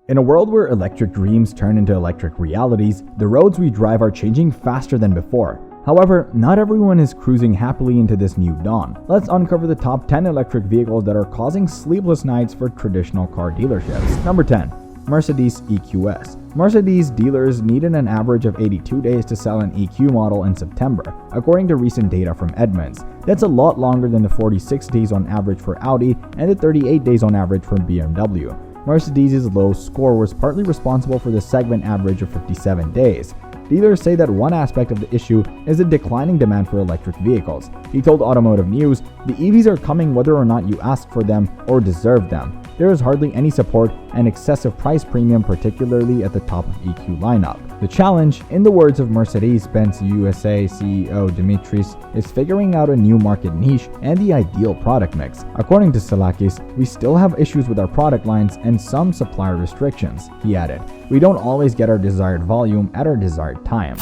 In a world where electric dreams turn into electric realities, the roads we drive are changing faster than before. However, not everyone is cruising happily into this new dawn. Let's uncover the top 10 electric vehicles that are causing sleepless nights for traditional car dealerships. Number 10. Mercedes EQS. Mercedes dealers needed an average of 82 days to sell an EQ model in September, according to recent data from Edmunds. That's a lot longer than the 46 days on average for Audi and the 38 days on average for BMW. Mercedes' low score was partly responsible for the segment average of 57 days. Dealers say that one aspect of the issue is the declining demand for electric vehicles. He told Automotive News, "The EVs are coming whether or not you ask for them or deserve them. There is hardly any support and excessive price premium, particularly at the top of EQ lineup." The challenge, in the words of Mercedes-Benz USA CEO Dimitris, is figuring out a new market niche and the ideal product mix. According to Salakis, "We still have issues with our product lines and some supplier restrictions," he added. "We don't always get our desired volume at our desired time."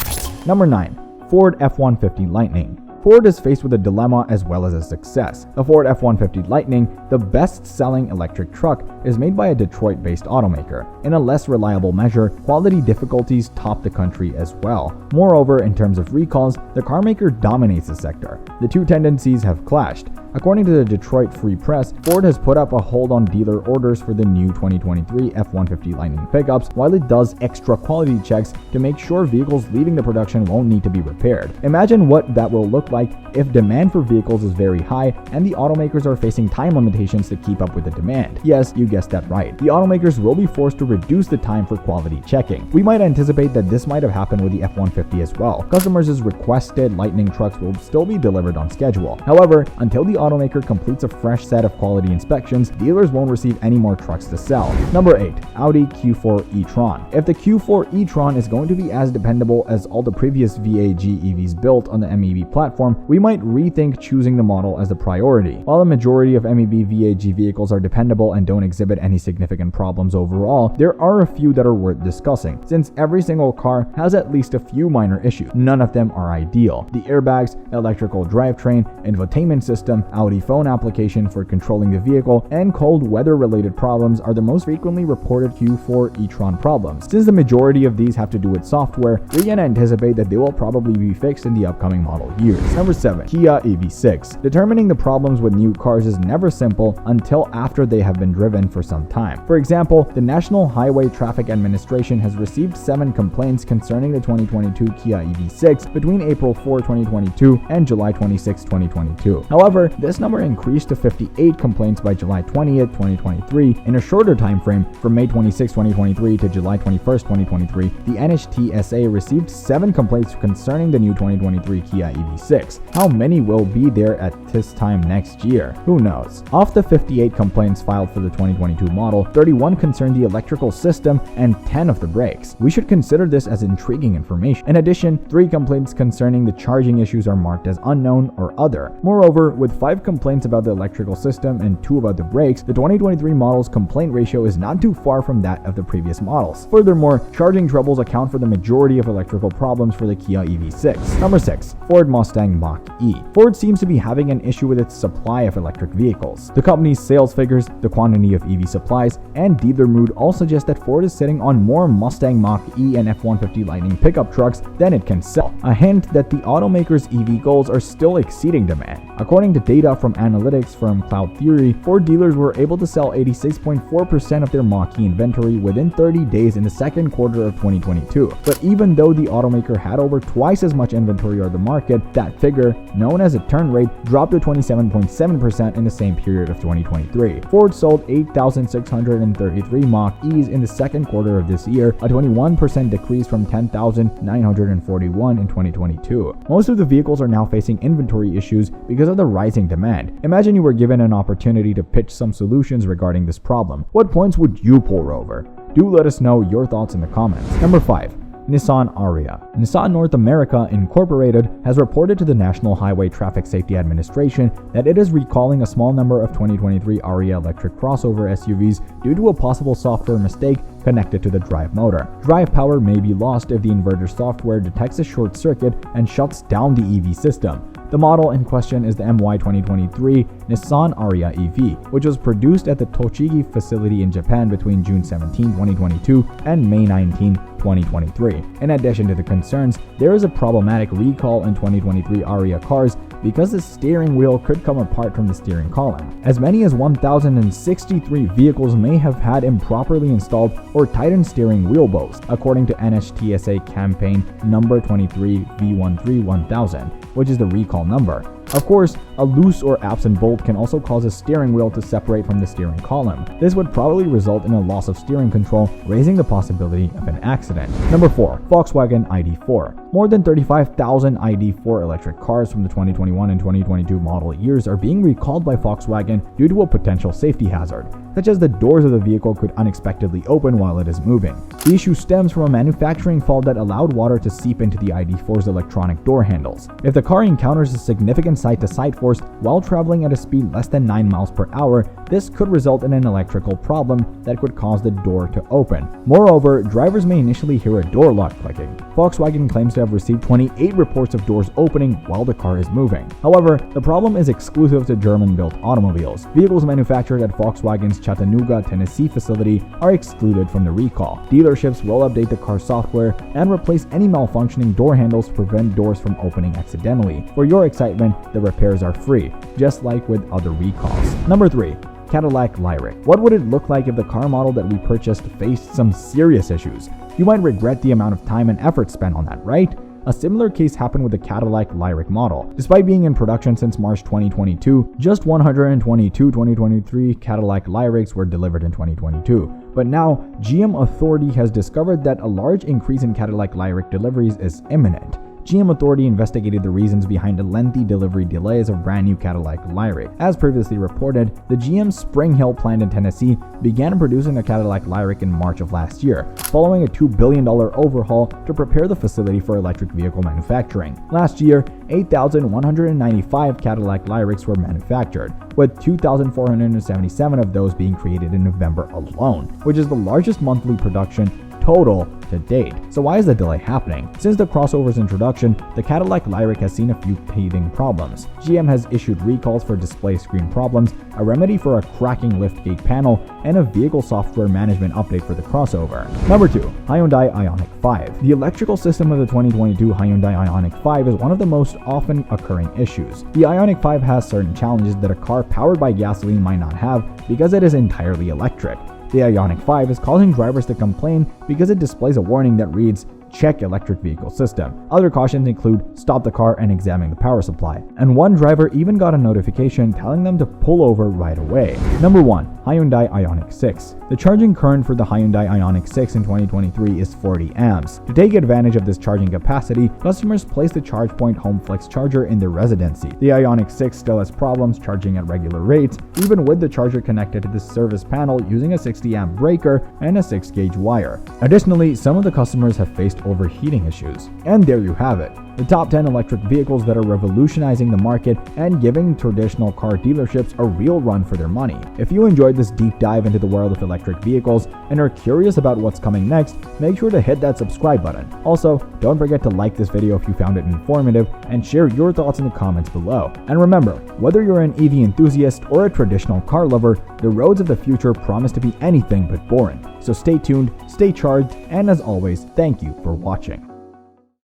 Number 9. Ford F-150 Lightning. Ford is faced with a dilemma as well as a success. The Ford F-150 Lightning, the best-selling electric truck, is made by a Detroit-based automaker. In a less reliable measure, quality difficulties top the country as well. Moreover, in terms of recalls, the carmaker dominates the sector. The two tendencies have clashed. According to the Detroit Free Press, Ford has put up a hold on dealer orders for the new 2023 F-150 Lightning pickups while it does extra quality checks to make sure vehicles leaving the production won't need to be repaired. Imagine what that will look like if demand for vehicles is very high and the automakers are facing time limitations to keep up with the demand. Yes, you guessed that right. The automakers will be forced to reduce the time for quality checking. We might anticipate that this might have happened with the F-150 as well. Customers' requested Lightning trucks will still be delivered on schedule. However, until the automaker completes a fresh set of quality inspections, dealers won't receive any more trucks to sell. Number 8. Audi Q4 e-tron. If the Q4 e-tron is going to be as dependable as all the previous VAG EVs built on the MEB platform, we might rethink choosing the model as the priority. While the majority of MEB VAG vehicles are dependable and don't exhibit any significant problems overall, there are a few that are worth discussing, since every single car has at least a few minor issues. None of them are ideal. The airbags, electrical drivetrain, infotainment system, Audi phone application for controlling the vehicle, and cold weather-related problems are the most frequently reported Q4 e-tron problems. Since the majority of these have to do with software, we can anticipate that they will probably be fixed in the upcoming model years. Number 7. Kia EV6. Determining the problems with new cars is never simple until after they have been driven for some time. For example, the National Highway Traffic Administration has received 7 complaints concerning the 2022 Kia EV6 between April 4, 2022 and July 26, 2022. However, this number increased to 58 complaints by July 20th, 2023. In a shorter time frame, from May 26, 2023 to July 21st, 2023, the NHTSA received 7 complaints concerning the new 2023 Kia EV6. How many will be there at this time next year? Who knows? Of the 58 complaints filed for the 2022 model, 31 concerned the electrical system and 10 of the brakes. We should consider this as intriguing information. In addition, 3 complaints concerning the charging issues are marked as unknown or other. Moreover, with 5 complaints about the electrical system and 2 about the brakes, the 2023 model's complaint ratio is not too far from that of the previous models. Furthermore, charging troubles account for the majority of electrical problems for the Kia EV6. Number 6. Ford Mustang Mach-E. Ford seems to be having an issue with its supply of electric vehicles. The company's sales figures, the quantity of EV supplies, and dealer mood all suggest that Ford is sitting on more Mustang Mach-E and F-150 Lightning pickup trucks than it can sell, a hint that the automaker's EV goals are still exceeding demand. According to data from analytics firm Cloud Theory, Ford dealers were able to sell 86.4% of their Mach-E inventory within 30 days in the second quarter of 2022. But even though the automaker had over twice as much inventory on the market, that figure, known as a turn rate, dropped to 27.7% in the same period of 2023. Ford sold 8,633 Mach-E's in the second quarter of this year, a 21% decrease from 10,941 in 2022. Most of the vehicles are now facing inventory issues because of the rising demand. Imagine you were given an opportunity to pitch some solutions regarding this problem. What points would you pour over? Do let us know your thoughts in the comments. Number 5. Nissan Ariya. Nissan North America Incorporated has reported to the National Highway Traffic Safety Administration that it is recalling a small number of 2023 Ariya electric crossover SUVs due to a possible software mistake connected to the drive motor. Drive power may be lost if the inverter software detects a short circuit and shuts down the EV system. The model in question is the MY 2023 Nissan Ariya EV, which was produced at the Tochigi facility in Japan between June 17, 2022 and May 19, 2023. In addition to the concerns, there is a problematic recall in 2023 Ariya cars because the steering wheel could come apart from the steering column. As many as 1,063 vehicles may have had improperly installed or tightened steering wheel bows, according to NHTSA campaign number 23 V131000, which is the recall number. Of course, a loose or absent bolt can also cause a steering wheel to separate from the steering column. This would probably result in a loss of steering control, raising the possibility of an accident. Number 4. Volkswagen ID.4. More than 35,000 ID.4 electric cars from the 2021 and 2022 model years are being recalled by Volkswagen due to a potential safety hazard, such as the doors of the vehicle could unexpectedly open while it is moving. The issue stems from a manufacturing fault that allowed water to seep into the ID.4's electronic door handles. If the car encounters a significant side-to-side force while traveling at a speed less than 9 miles per hour, this could result in an electrical problem that could cause the door to open. Moreover, drivers may initially hear a door lock clicking. Volkswagen claims to have received 28 reports of doors opening while the car is moving. However, the problem is exclusive to German-built automobiles. Vehicles manufactured at Volkswagen's Chattanooga, Tennessee facility are excluded from the recall. Dealerships will update the car software and replace any malfunctioning door handles to prevent doors from opening accidentally. For your excitement, the repairs are free, just like with other recalls. Number 3. Cadillac Lyriq. What would it look like if the car model that we purchased faced some serious issues? You might regret the amount of time and effort spent on that, right? A similar case happened with the Cadillac Lyriq model. Despite being in production since March 2022, just 122 2023 Cadillac Lyriqs were delivered in 2022. But now, GM Authority has discovered that a large increase in Cadillac Lyriq deliveries is imminent. GM Authority investigated the reasons behind the lengthy delivery delays of brand new Cadillac Lyriq. As previously reported, the GM Spring Hill plant in Tennessee began producing the Cadillac Lyriq in March of last year, following a $2 billion overhaul to prepare the facility for electric vehicle manufacturing. Last year, 8,195 Cadillac Lyriqs were manufactured, with 2,477 of those being created in November alone, which is the largest monthly production total to date. So why is the delay happening? Since the crossover's introduction, the Cadillac Lyriq has seen a few teething problems. GM has issued recalls for display screen problems, a remedy for a cracking liftgate panel, and a vehicle software management update for the crossover. Number 2. Hyundai Ioniq 5. The electrical system of the 2022 Hyundai Ioniq 5 is one of the most often occurring issues. The Ioniq 5 has certain challenges that a car powered by gasoline might not have because it is entirely electric. The Ioniq 5 is causing drivers to complain because it displays a warning that reads, "Check electric vehicle system." Other cautions include stop the car and examine the power supply. And one driver even got a notification telling them to pull over right away. Number 1. Hyundai Ioniq 6. The charging current for the Hyundai Ioniq 6 in 2023 is 40 amps. To take advantage of this charging capacity, customers place the ChargePoint HomeFlex charger in their residency. The Ioniq 6 still has problems charging at regular rates, even with the charger connected to the service panel using a 60 amp breaker and a 6-gauge wire. Additionally, some of the customers have faced overheating issues. And there you have it. The top 10 electric vehicles that are revolutionizing the market and giving traditional car dealerships a real run for their money. If you enjoyed this deep dive into the world of electric vehicles and are curious about what's coming next, make sure to hit that subscribe button. Also, don't forget to like this video if you found it informative and share your thoughts in the comments below. And remember, whether you're an EV enthusiast or a traditional car lover, the roads of the future promise to be anything but boring. So stay tuned, stay charged, and as always, thank you for watching.